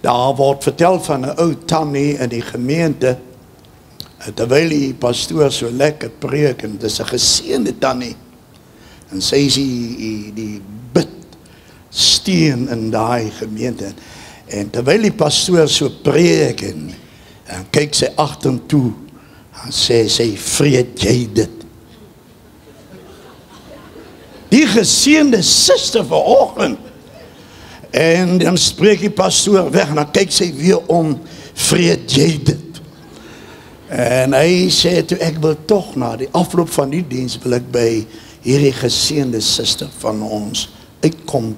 Daar word vertel van 'n ou tannie in die gemeente, terwyl die pastoor so lekker preek, en dis 'n geseënde tannie, en sy is die bidsteen in daai gemeente, en terwyl die pastoor so preek, en kyk sy agtertoe, en sê sy, vreet jy dit? Die geseënde suster vanoggend, en dan spreek die pastoor weg, en dan kyk sy weer om, vreet jy dit? En hy sê toe, ek wil tog na die afloop van die diens, wil ek by hierdie geseënde suster van ons uitkom,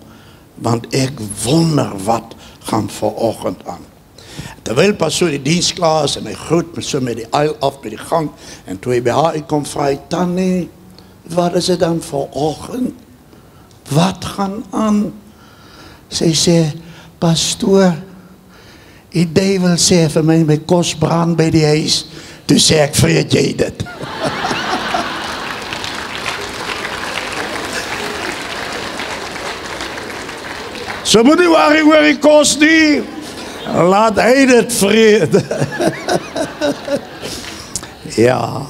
want ek wonder wat gaan vanoggend aan. Terwyl pastoor die diens klaar is, en hy groet me so met die aisle af by die gang, en toe hy by haar uitkom, vra hy, tannie, wat is dit dan vanoggend? Wat gaan aan? Sy sê, pastoor, die duiwel sê vir my kos brand by die huis, toe sê ek, vreet jy dit? So moet nie worry oor die kos nie, laat hy dit vreet. Ja,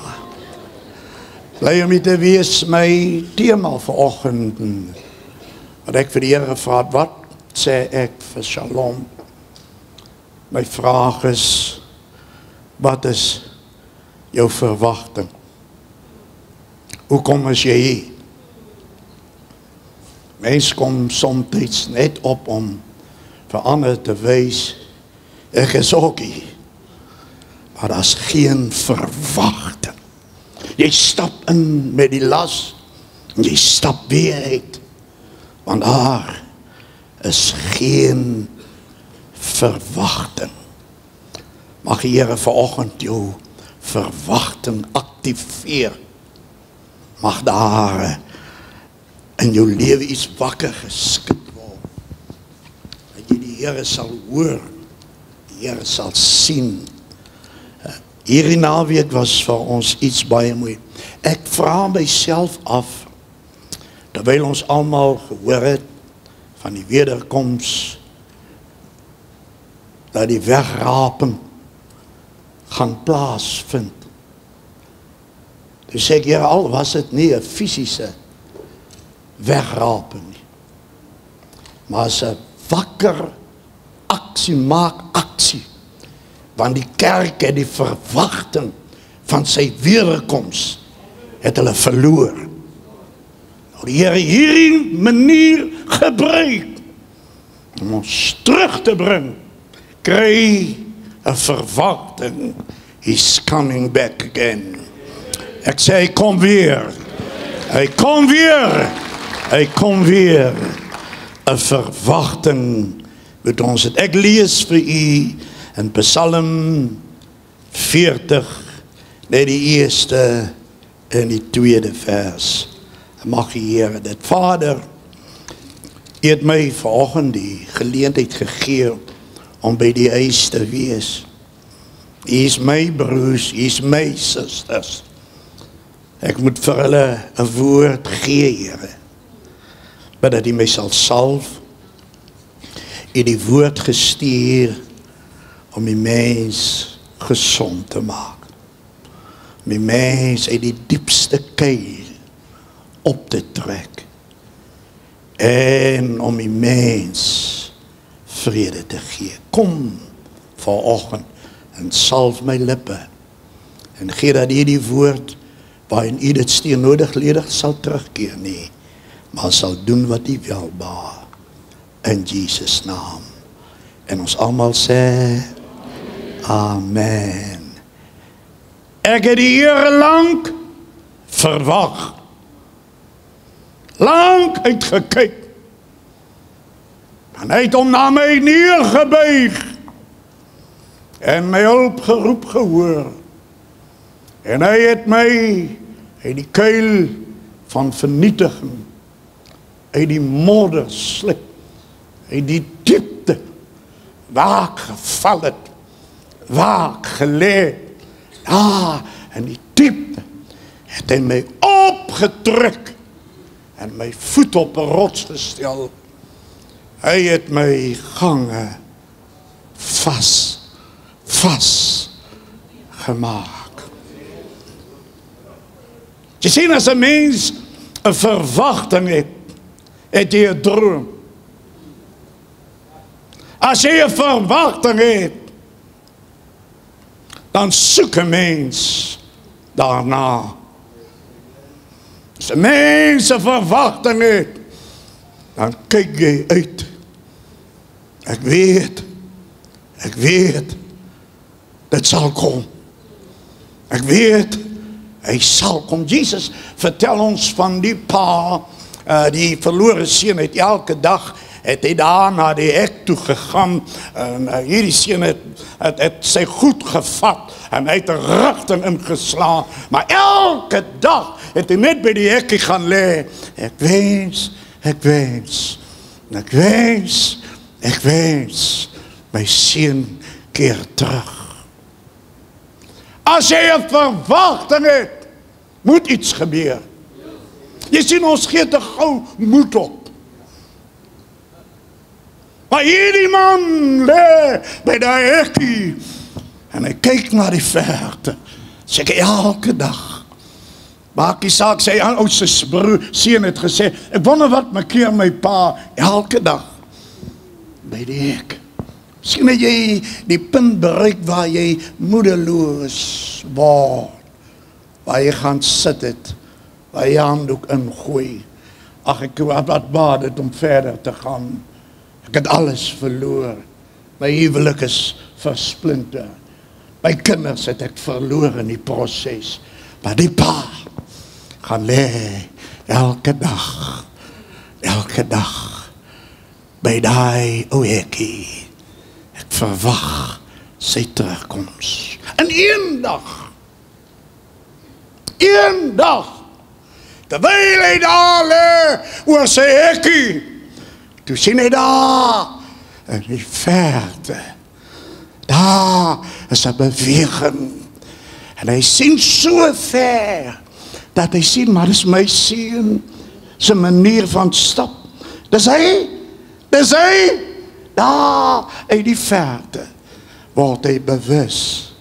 bly om nie te wees my thema vanoggend, wat ek vir die Here gevra het, wat sê ek vir Shalom? My vraag is, wat is jou verwagting? Hoekom is jy hier? Mens kom soms net op om vir ander te wys, ek is ook hier, maar daar is geen verwagting. Jy stap in met die las, en jy stap weer uit, want daar is geen verwagting. Mag die Here vanoggend jou verwagting aktiveer. Mag daar in jou lewe iets wakker geskit word. Dat jy die Here sal hoor, die Here sal sien. Hierdie naweek was vir ons iets baie mooi. Ek vra myself af, terwyl ons almal gehoor het van die wederkoms, dat die wegraping gaan plaasvind. Dus sê ek, Here, al was dit nie 'n fisiese wegraping nie, maar as 'n wakker aksie, maak aksie, want die kerk het die verwagting van sy wederkoms, het hulle verloor. Nou die Here hierdie manier gebruik om ons terug te bring, kry 'n verwagting. He's coming back again. Ek sê, hy kom weer. Hy kom weer. Hy kom weer. 'n verwagting met ons het. Ek lees vir u in Psalm 40, net die eerste en die tweede vers. Mag die Here dit. Vader, u het my vanoggend die geleentheid gegee om by die huis te wees. U is my broers, u is my susters. Ek moet vir hulle 'n woord gee, Here. Maar dat u my sal salf, u die woord gestuur om die mens gesond te maak. Om die mens uit die diepste kuil op te trek. En om die mens vrede te gee. Kom vanoggend en salf my lippe. En gee dat hierdie woord waarin u dit steennodig sal terugkeer nie, maar sal doen wat u wil baar. In Jesus naam. En ons almal sê Amen. Ek het die Here lank verwag. Lank uitgekyk. En hy het hom na my neergebuig. En my hulp geroep gehoor. En hy het my uit die kuil van vernietiging, uit die modder slip, uit die diepte, waar ek geval het, waar ek gelê, in die diepte, het hy my opgedruk, en my voet op 'n rots gestel. Hy het my gange vas gemaak. Jy sien, as 'n mens 'n verwagting het jy 'n droom. As jy 'n verwagting het, dan soek 'n mens daarna. As 'n mens 'n verwagting het, dan kyk jy uit. Ek weet, dit sal kom. Ek weet, hy sal kom. Jesus vertel ons van die pa, die verlore seun het elke dag, het hy daar na die hek toe gegaan, en hierdie seun het sy goed gevat, en hy het 'n rigting ingeslaan, maar elke dag het hy net by die hekkie gaan lê. Ek wens, my seun keer terug. As jy 'n verwagting het, moet iets gebeur. Jy sien, ons gee te gou moed op. Maar hierdie man lê by die hekkie, en hy kyk na die verte, sê elke dag. Maak die saak, sy oudste seun het gesê, ek wonder wat maak my pa elke dag by die hek. Miskien het jy die punt bereik waar jy moedeloos word, waar jy gaan sit het, waar jy handdoek ingooi. Ag, ek wat baat het om verder te gaan. Ek het alles verloor. My huwelik is versplinter. My kinders het ek verloor in die proses. Maar die pa gaan lê elke dag by daai ou hekkie. Ek verwag sy terugkoms. En een dag, terwyl hy daar lê oor sy hekkie, toe sien hy daar in die verte, daar is 'n beweging, en hy sien so ver, dat hy sien, maar dis my seun, sy manier van stap, dis hy, daar uit die verte, word hy bewus,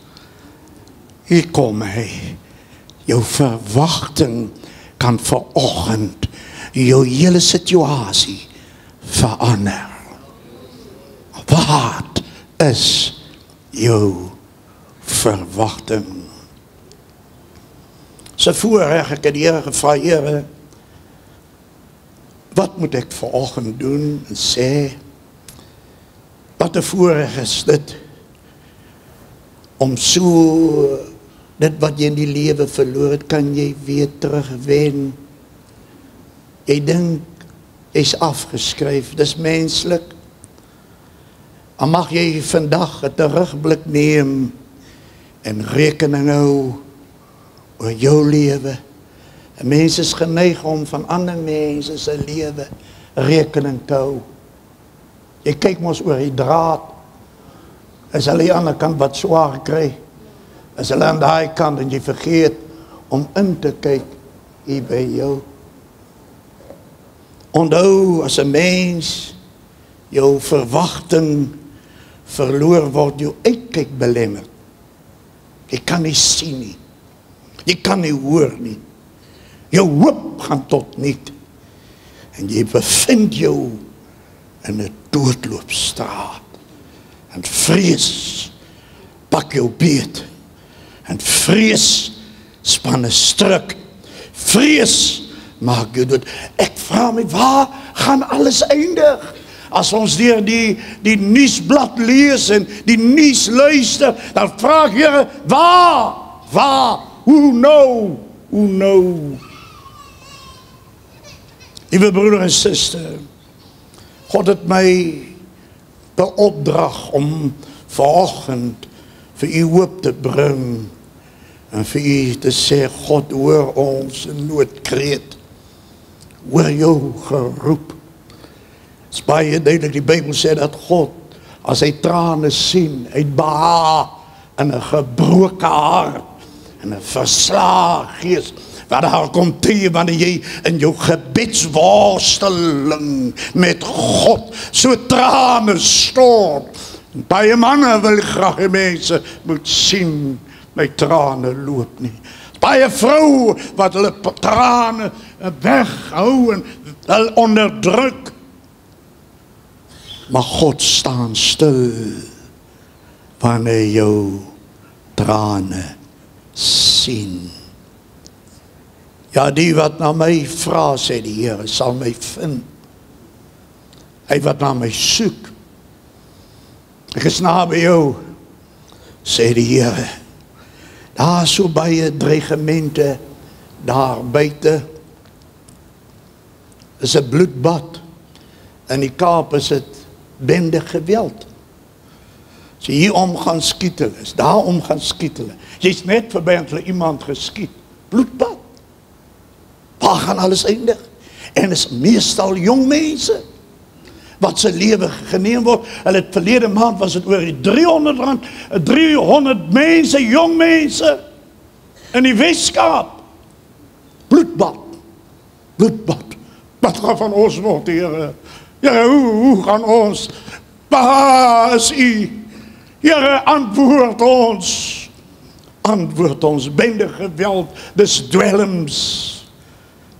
hier kom hy, jou verwagting kan vanoggend jou hele situasie verander. Wat is jou verwagting? Sy voorreg, ek het die Here gevra, Here, wat moet ek vanoggend doen en sê? Wat 'n voorreg is dit om so dit wat jy in die lewe verloor het, kan jy weer terugwen. Jy dink jy's afgeskryf, dis menslik. Maar mag jy vandag 'n terugblik neem en rekening hou oor jou lewe. 'n Mens is geneig om van ander mense se lewe rekening te hou. Jy kyk mos oor die draad, is hulle aan die ander kant wat swaar kry, is hulle aan daai kant en jy vergeet om in te kyk hier by jou. Onthou, as 'n mens jou verwagting verloor, word jou uitkyk belemmer. Jy kan nie sien nie, jy kan nie hoor nie, jou hoop gaan tot niet, en jy bevind jou in 'n doodloopstraat, en vrees pak jou beet, en vrees span 'n struik, vrees maak jou dood. Ek vra my, waar gaan alles eindig? As ons deur die nuusblad lees en die nuus luister, dan vra ek, Here, waar, who know? Liewe broeder en suster, God het my beopdrag om vanoggend vir u hoop te bring en vir u te sê, God, hoor ons noodkreet, hoor jou geroep. Het is baie duidelik, die Bybel sê dat God, as hy trane sien, hy behaag in 'n gebroke hart en 'n verslae gees, wat daar kom te wanneer jy in jou gebedsworsteling met God so trane stort, Baie manne wil graag die mense moet sien, my trane loop nie. Baie vrou wat hulle trane weghou en hulle onderdruk. Maar God staan stil wanneer jou trane sien. Ja, die wat na my vra, sê die Here, sal my vind. Hy wat na my soek. Ek is naby jou, sê die Here. Daar so baie dreigemente daar buite. Is 'n bloedbad. In die Kaap is dit bende geweld. As jy hier om gaan skiet hulle, is daar om gaan skiet hulle. Jy's net verby en hulle iemand geskiet. Bloedbad. Waar gaan alles eindig? En is meestal jong mense wat se lewe geneem word. Hulle het verlede maand was dit oor die R300, 300 mense, jong mense in die Weskaap. Bloedbad. Bloedbad. Wat gaan van ons word, Here? Here, hoe gaan ons? Waar is U? Here, antwoord ons. Antwoord ons. Bende geweld, dis dwelms.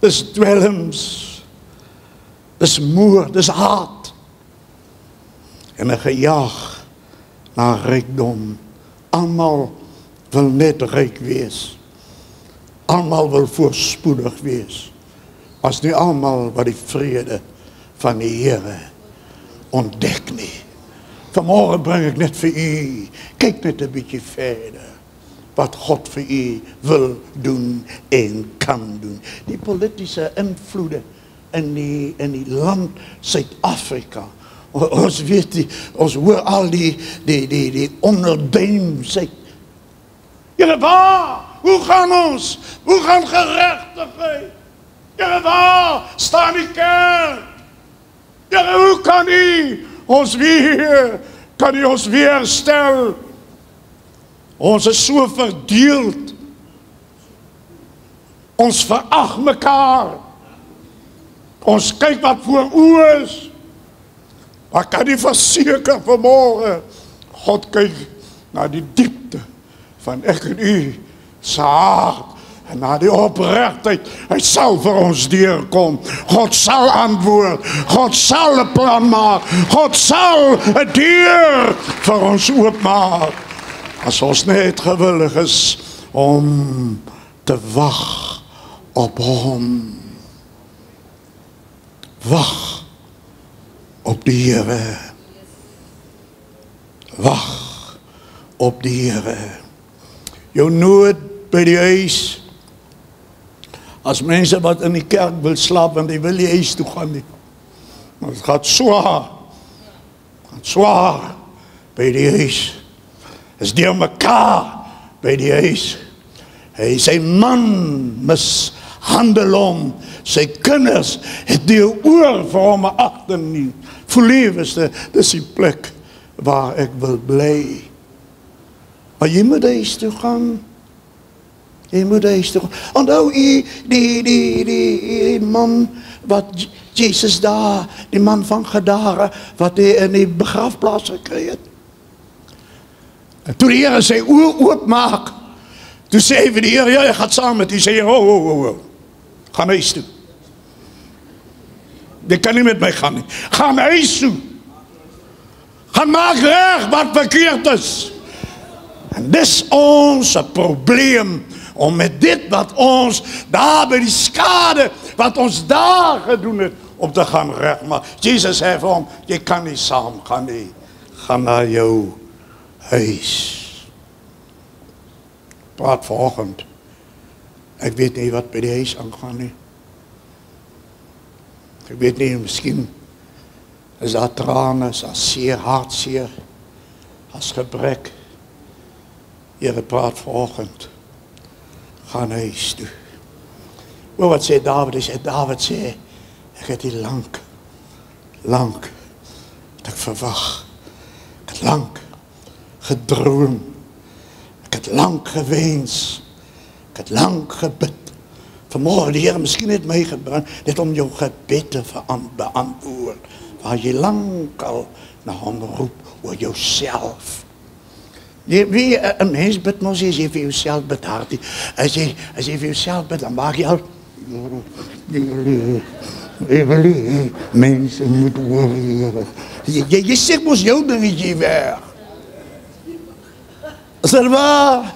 Dis dwelms. Dis moord, dis haat. En 'n gejaag na rykdom. Almal wil net ryk wees. Almal wil voorspoedig wees. As nie almal wat die vrede van die Here ontdek nie. Vanmorgen bring ek net vir u, kyk net 'n bietjie verder. Wat God vir u wil doen en kan doen. Die politieke invloede in die land Suid-Afrika. Ons weet ons hoor al die onderduim sê. Here, waar? Hoe gaan ons? Hoe gaan geregtigheid? Here, waar staan die kerk? Here, hoe kan u ons weer, kan u ons weerstel? Ons is so verdeeld. Ons verag mekaar. Ons kyk wat voor oë is. Maar kan nie verseker vanmorgen, God kyk na die diepte van ek en u se hart en na die opregtheid. Hy sal vir ons deurkom. God sal antwoord. God sal 'n plan maak. God sal 'n deur vir ons oopmaak. As ons net gewillig is om te wag op hom. Wag op die Here. Wag op die Here. Jou nood by die huis. As mense wat in die kerk wil slaap, want die wil nie huis toe gaan nie. Maar het gaat zwaar. Zwaar by die huis. Is deur mekaar by die huis. Hy sy man mishandel hom. Sy kinders het die oor vir hom agter nie. Verleweste, dis die plek waar ek wil bly. Maar jy moet huis toe gaan. Jy moet huis toe gaan. Onthou die man wat Jesus daar, die man van Gadara, wat hy in die begrafplaas gekry het. En toe die Here sy oë oopmaak, toe sê hy vir die Here, ja, jy gaan saam met, hy sê, ho, gaan huis toe. Jy kan nie met my gaan nie. Gaan huis toe. Gaan maak reg wat verkeerd is. En dis ons 'n probleem, om met dit wat ons daar by die skade, wat ons daar gedoen het, om te gaan regmaak. Jesus sê vir hom, jy kan nie saam gaan nie. Gaan na jou huis. Praat vanoggend. Ek weet nie wat by die huis aangaan nie. Ek weet nie, miskien is daar trane, is daar seer, hartseer, as gebrek. Here, praat vanoggend. Gaan huis toe. Maar wat sê David? David sê, ek het hier lang, het ek verwag. Ek het lang gedroom. Ek het lang gewens. Ek het lang gebid. Vanmorgen, die Here miskien het my gebring, net om jou gebed te beantwoord. Waar jy lang al na hom roep, oor jouself. Wie, 'n mens bid mos as jy vir jouself bid hartie. As jy vir jouself bid, dan maak jy al mense moet hoor. Jy sê mos jou dingetje weg. Is dat waar?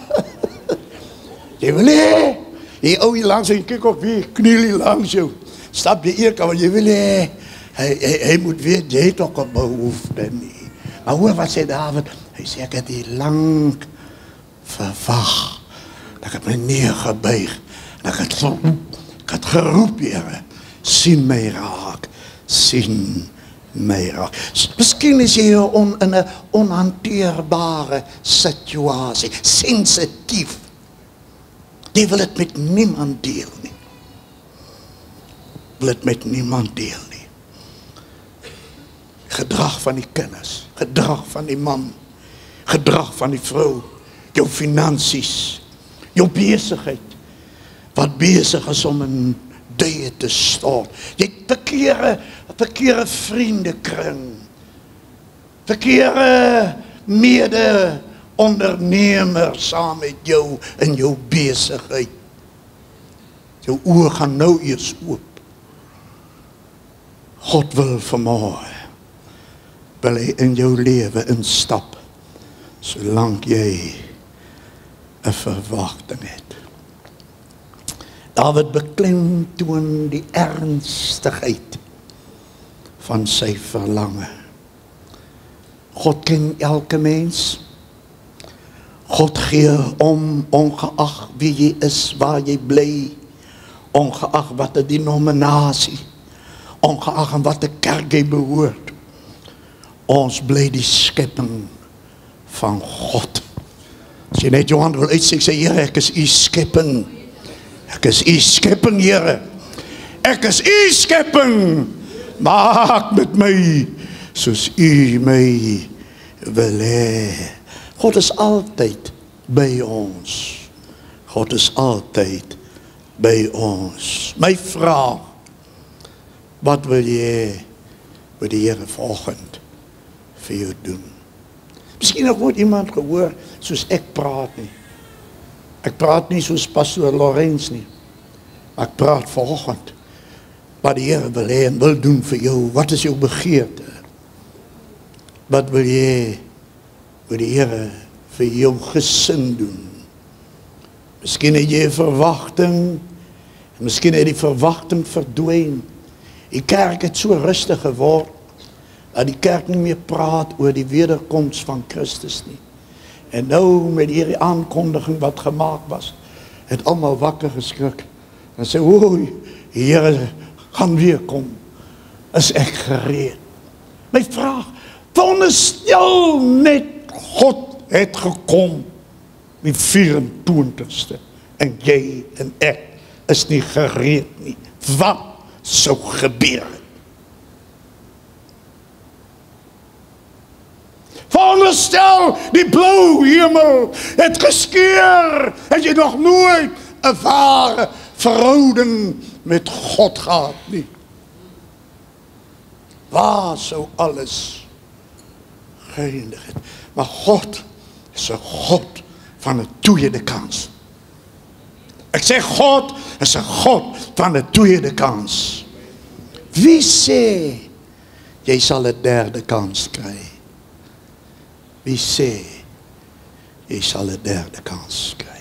Jy wil hê, jy ou hier langs en kyk op wie, kniel hier langs jou. Stap jy eer, want jy wil hê, hy moet weet, jy het ook 'n behoefte nie. Maar hoor wat sê David, hy sê ek het hier lang verwag, ek het my neergebuig, en ek het geroep, Here, sien my raak, sien my raak. Miskien is jy in 'n onhanteerbare situasie, sensitief. Jy wil het met niemand deel nie. Wil het met niemand deel nie. Gedrag van die kinders, gedrag van die man, gedrag van die vrou, jou finansies, jou besigheid, wat besig is om in duie te stort. Jy het verkeerde vriendekring, verkeerde mede-ondernemer saam met jou in jou besigheid. Jou oë gaan nou eers oop. God wil vanmôre, wil hy in jou lewe instap, solank jy 'n verwagting het. David beklemtoon die ernstigheid van sy verlange. God ken elke mens. God gee om, ongeag wie jy is, waar jy bly, ongeag wat 'n denominasie, ongeag aan wat 'n kerk jy behoort. Ons bly die skepping van God. As jy net jou hand wil uitsteek, sê Here, ek is u skepping. Ek is u skepping, Here. Ek is u skepping. Maak met my soos u my wil hê. God is altyd by ons. God is altyd by ons. My vraag, wat wil jy met die Here vanoggend vir jou doen? Miskien nog nooit iemand gehoor soos ek praat nie. Ek praat nie soos pastoor Lorenz nie. Ek praat vanoggend wat die Here wil hê en wil doen vir jou. Wat is jou begeerte? Wat wil jy met die Here vir jou gesin doen? Miskien het jy 'n verwagting, miskien het die verwagting verdwyn. Die kerk het so rustig geword, dat die kerk nie meer praat oor die wederkoms van Christus nie. En nou met hierdie aankondiging wat gemaak was, het almal wakker geskrik. En sê, oei, die Here gaan weer kom. Is ek gereed? My vraag, veronderstel net God het gekom die 24ste en jy en ek is nie gereed nie. Wat sou gebeur? Veronderstel die blou hemel het geskeur, het jy nog nooit 'n ware verhouding met God gehad nie. Waar sou alles geëindig het? Maar God is 'n God van 'n tweede kans. Ek sê God is 'n God van 'n tweede kans. Wie sê jy sal 'n derde kans kry? Wie sê jy sal 'n derde kans kry?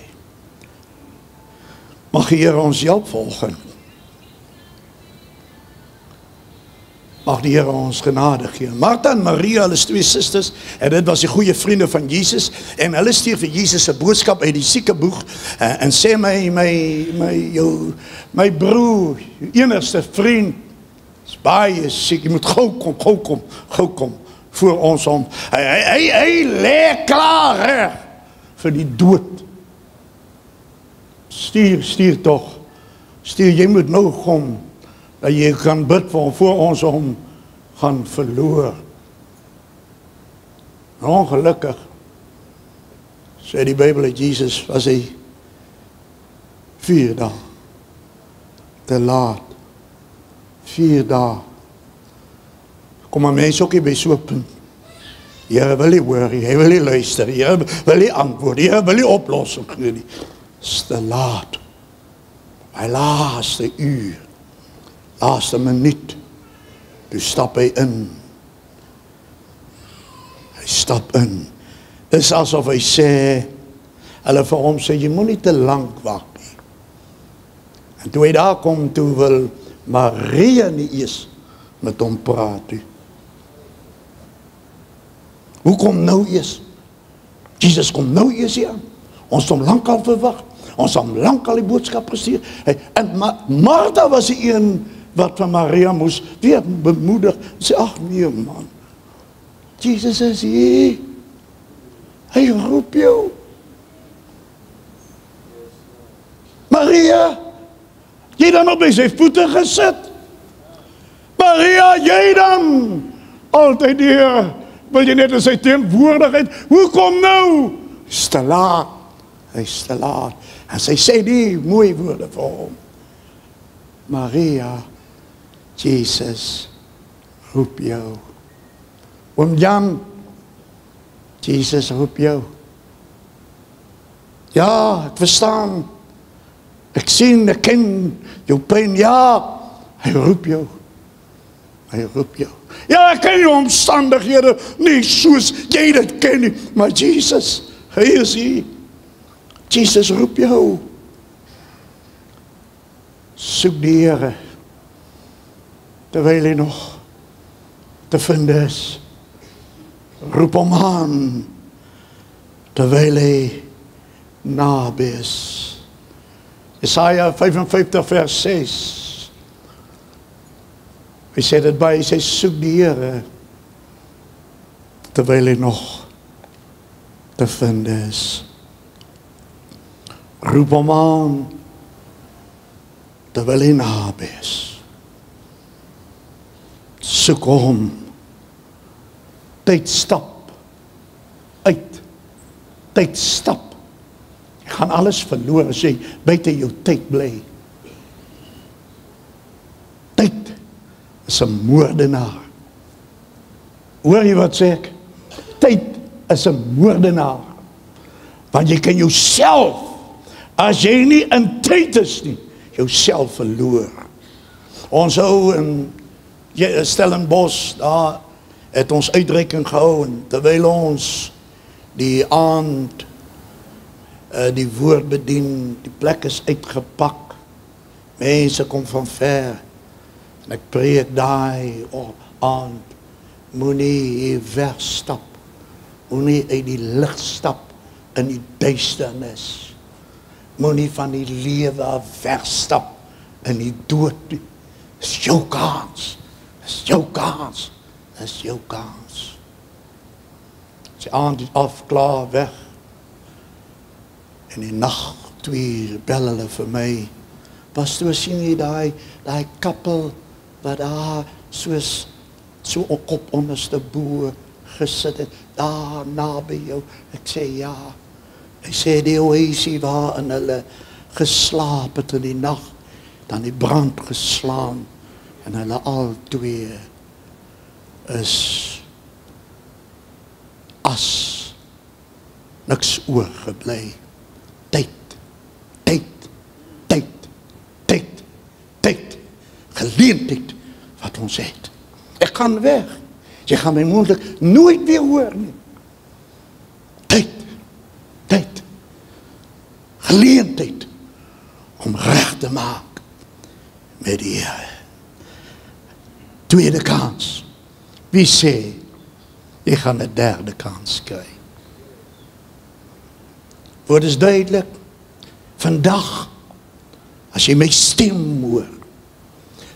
Mag die Here ons help volgen. Mag die Here ons genade gee. Martha en Maria, hulle is twee susters, en dit was die goeie vriende van Jesus, en hulle stuur vir Jesus 'n boodskap uit die siekeboeg, en sê my broer, jou enigste vriend, is baie siek, jy moet gou kom, voor ons om. Hy lê klaar vir die dood. Stuur toch. Stuur, jy moet nou kom, dat jy kan bid voor ons om gaan verloor. Ongelukkig, sê die Bybel uit Jesus, was hy 4 dae te laat. 4 dae. Kom maar mense ook nie by so 'n punt. Here wil nie hoor, hy wil nie luister, Here wil nie antwoord, Here wil nie oplossing gee nie. Is te laat. My laaste uur, laaste minuut, toe stap hy in. Hy stap in. Dis asof hy sê, hulle vir hom sê, jy moet nie te lank wag nie. En toe hy daar kom, toe wil Maria nie eers met hom praat nie. Hoekom nou eers? Jesus kom nou eers hier aan. Ons het hom lang al verwag. Ons het hom lang al die boodskap gestuur. En Martha was die een wat van Maria moes weer bemoedig. Sê, ag nee man, Jesus is hier. Hy roep jou. Maria, jy dan op by sy voete gesit. Maria, jy dan altyd hier. Wil jy net in sy teenwoordigheid? Hoekom nou? Is te laat. Hy is te laat. En sy sê die mooie woorde vir hom. Maria, Jesus roep jou. Oom Jan, Jesus roep jou. Ja, ek verstaan. Ek sien, ek ken jou pyn. Ja, hy roep jou. Hy roep jou. Ja, ek ken jou omstandighede nie soos jy dit ken nie. Maar Jesus, hy is hier. Jesus roep jou. Soek die Here, terwyl hy nog te vind is. Roep hom aan, terwyl hy naby is. Jesaja 55 vers 6. Hy sê dit by, hy sê soek die Here, terwyl hy nog te vind is. Roep hom aan, terwyl hy naby is. Soek hom. Tyd stap uit. Tyd stap. Jy gaan alles verloor as jy buite jou tyd bly. Tyd is 'n moordenaar. Hoor jy wat sê ek? Tyd is 'n moordenaar. Want jy kan jouself, as jy nie in tyd is nie, jouself verloor. Ons hou in Stellenbosch, daar het ons uitreiking gehou, en terwyl ons die aand die woord bedien, die plek is uitgepak, mense kom van ver, en ek preek daai aand, moenie wegstap, moenie uit die lig stap in die duisternis, moenie van die lewe wegstap in die dood. Dis jou kans, dis jou kans, dis jou kans. Sy aand is af, klaar, weg. En die nag, 2 bel hulle vir my. Pastoor, sien jy daai kappel wat daar so op kop onderste bo gesit het, daar naby jou. Ek sê ja. Hy sê die oasie waarin hulle geslaap het in die nag, dan die brand geslaan, en hulle al 2 is as, niks oorgebly. Tyd, geleentheid wat ons het. Ek gaan weg. Jy gaan my moontlik nooit weer hoor nie. Tyd, geleentheid om reg te maak met die Here. Tweede kans. Wie sê, jy gaan 'n derde kans kry? Word is duidelik, vandag, as jy my stem hoor,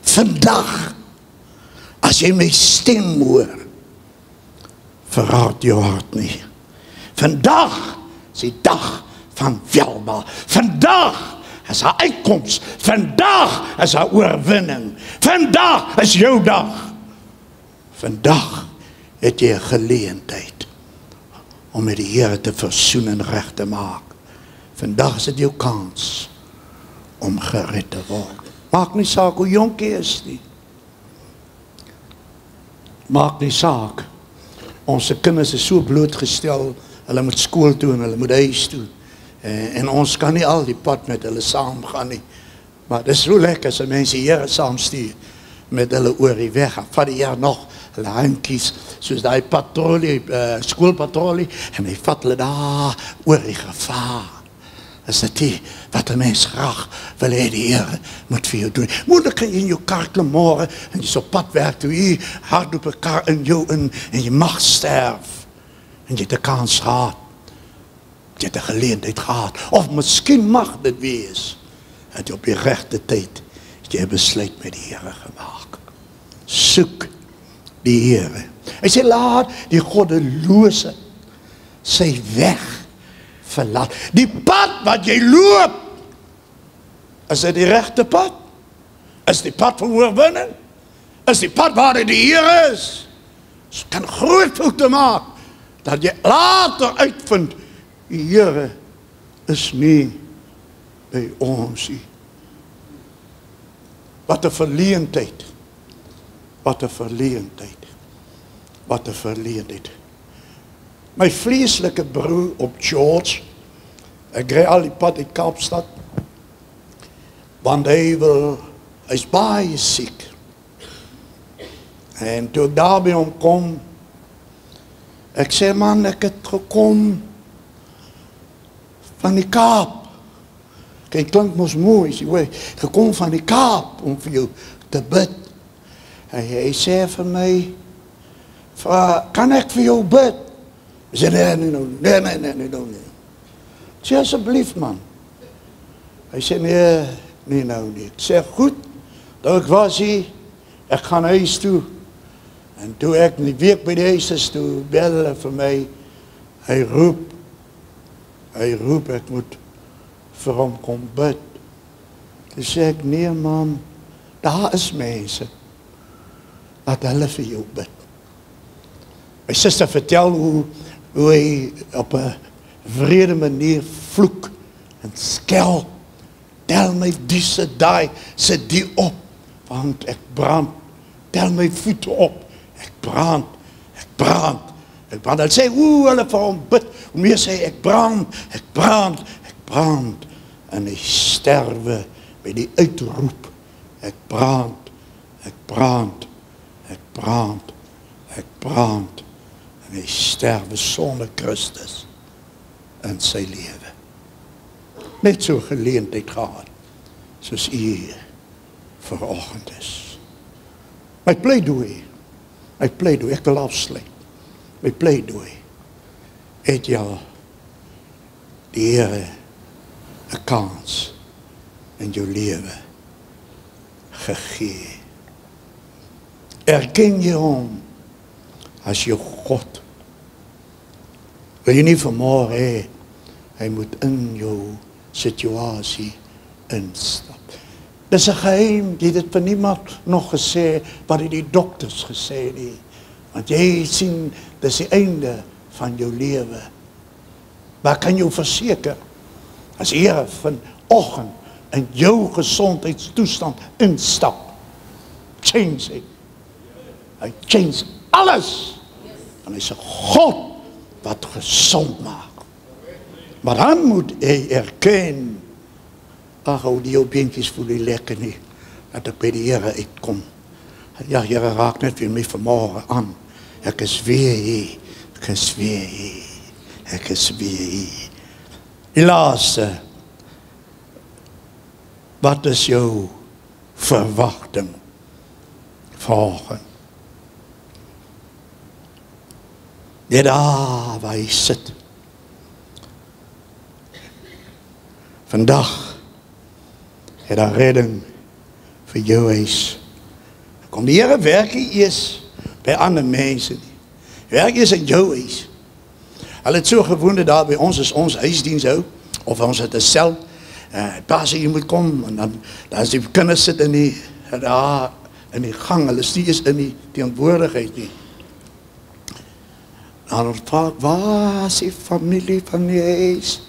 vandag, as jy my stem hoor, verraad jou hart nie. Vandag is die dag van welba. Vandag is haar uitkoms. Vandag is haar oorwinning. Vandag is jou dag. Vandag het jy 'n geleentheid om met die Here te versoen en reg te maak. Vandag is dit jou kans om gered te word. Maak nie saak hoe jonk jy is nie. Maak nie saak Onze kinders is so blootgestel, hulle moet skool toe en hulle moet huis toe. En ons kan nie al die pad met hulle saam gaan nie. Maar dit is so lekker as mense die Here saam stuur met hulle oor die weg. Vat die Here nog hulle handjies, soos die patrollie, skoolpatrollie, en hy vat hulle daar oor die gevaar. Is dit die wat 'n mens graag wil hê die Here moet vir jou doen. Moeilik kan jy in jou kar klim môre en jy is op pad werk toe, jy hardloop 'n kar in jou in en jy mag sterf. En jy het 'n kans gehad. Jy het 'n geleentheid gehad. Of miskien mag dit wees dat jy op die regte tyd jy 'n besluit met die Here gemaak. Soek die Here. Hy sê laat die goddelose sy weg verlaat. Die pad wat jy loop, is dit die regte pad? Is die pad van oorwinning? Is die pad waar die Here is? Dit kan groot foute maak, dat jy later uitvind, die Here is nie by ons nie. Wat 'n verleentheid. Wat 'n verleentheid. Wat 'n verleentheid. My vleeslike broer op George, ek ry al die pad uit Kaapstad, want hy's baie siek. En toe ek daar by hom kom, ek sê man, ek het gekom van die Kaap. Kyk, klink mos mooi, sê, gekom van die Kaap om vir jou te bid. Hy sê vir my, kan ek vir jou bid? Ek sê, nee. Sê asseblief man. Hy sê, nee nou nie. Ek sê, goed, toe ek was hier, ek gaan huis toe. En toe ek die week by die huis is, toe bel hulle vir my, hy roep, ek moet vir hom kom bid. Toe sê ek, nee man, daar is mense, dat hulle vir jou bid. My suster vertel hoe hy op 'n wrede manier vloek en skel. Tel my sit die op, want ek brand. Tel my voete op, ek brand. Hy sê, hulle vir hom bid, hoe meer sê ek brand. En hy sterwe by die uitroep, ek brand. En hy sterwe sonder Christus in sy lewe. Net so geleentheid gehad, soos u vanoggend is. My pleidooi, ek wil afsluit. My pleidooi, het jy al die Here 'n kans in jou lewe gegee? Erken jy hom as jou God? Wil jy nie vanmôre hê, hy moet in jou situasie instap? Dis 'n geheim, jy het dit vir niemand nog gesê, wat het die dokters gesê nie. Want jy sien, dis die einde van jou lewe. Maar kan jou verseker, as Here vanoggend in jou gesondheidstoestand instap, change it. Hy change alles. En hy is 'n God wat gesond maak. Maar dan moet hy erken, hou die jou beentjies voel nie lekker nie, dat ek by die Here uitkom. Ja, Here, raak net weer my vanmôre aan. Ek is weer hier. Die laaste, wat is jou verwagting vanoggend? Net daar waar jy sit. Vandag het daar redding vir jou huis. Kom die Here werk nie eers by ander mense nie. Werk eers in jou huis. Hulle het so gewoond daar by ons is ons huisdiens hou, of ons het 'n sel. Pas jy moet kom en dan is die kinders sit in die gang, hulle is nie eens in die teenwoordigheid nie. Dan vraag, waar is die familie van die huis?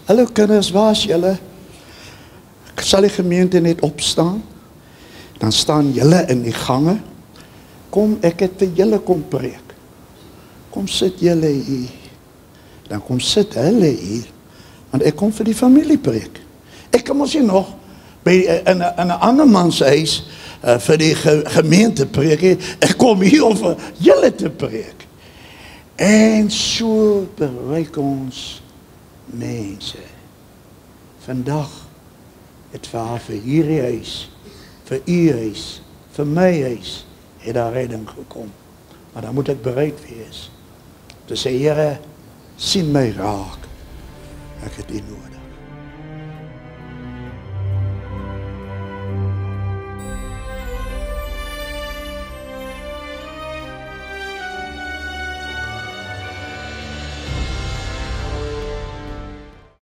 Hallo kinders, waar is julle? Sal die gemeente net opstaan? Dan staan julle in die gange. Kom, ek het vir julle kom preek. kom sit julle hier. Dan kom sit hulle hier. Want ek kom vir die familie preek. Ek kom ons hier nog by in 'n ander man se huis vir die gemeente preek. Ek kom hier om vir julle te preek. En so bereik ons mense. Vandag het vir hierdie huis, vir u huis, vir my huis, het daar redding gekom. Maar dan moet ek bereid wees. Te sê, Here, sien my raak. Ek het u nodig.